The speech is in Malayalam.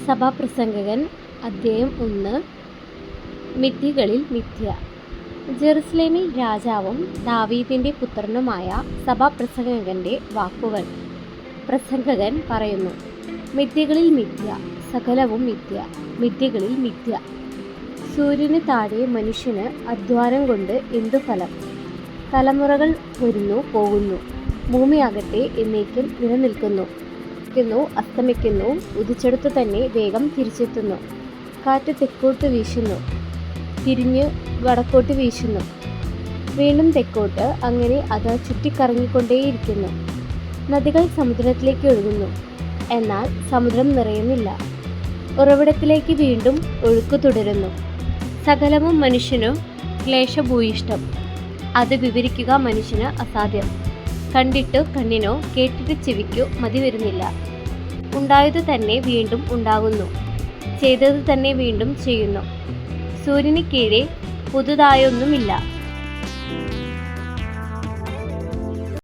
സഭാപ്രസംഗകൻ അദ്ധ്യായം 1. മിഥ്യകളിൽ മിഥ്യ. ജെറുസലേമിൽ രാജാവും ദാവീദിന്റെ പുത്രനുമായ സഭാപ്രസംഗകന്റെ വാക്കുകൾ. പ്രസംഗകൻ പറയുന്നു: മിഥ്യകളിൽ മിഥ്യ, സകലവും മിഥ്യ, മിഥ്യകളിൽ മിഥ്യ. സൂര്യന് താഴെ മനുഷ്യന് അധ്വാനം കൊണ്ട് എന്തു ഫലം? തലമുറകൾ വരുന്നു പോകുന്നു, ഭൂമിയാകട്ടെ എന്നേക്കും നിലനിൽക്കുന്നു. അസ്തമിക്കുന്നു, ഉദിച്ചെടുത്തു തന്നെ വേഗം തിരിച്ചെത്തുന്നു. കാറ്റ് തെക്കോട്ട് വീശുന്നു, തിരിഞ്ഞ് വടക്കോട്ട് വീശുന്നു, വീണ്ടും തെക്കോട്ട്, അങ്ങനെ അത് ചുറ്റിക്കറങ്ങിക്കൊണ്ടേയിരിക്കുന്നു. നദികൾ സമുദ്രത്തിലേക്ക് ഒഴുകുന്നു, എന്നാൽ സമുദ്രം നിറയുന്നില്ല. ഉറവിടത്തിലേക്ക് വീണ്ടും ഒഴുക്ക് തുടരുന്നു. സകലവും മനുഷ്യനു ക്ലേശഭൂയിഷ്ടം, അത് വിവരിക്കുക മനുഷ്യന് അസാധ്യം. കണ്ടിട്ട് കണ്ണിനോ കേട്ടിട്ട് ചെവിക്കോ മതി വരുന്നില്ല. ഉണ്ടായത് തന്നെ വീണ്ടും ഉണ്ടാകുന്നു, ചെയ്തത് തന്നെ വീണ്ടും ചെയ്യുന്നു. സൂര്യന് കീഴെ പുതുതായൊന്നുമില്ല.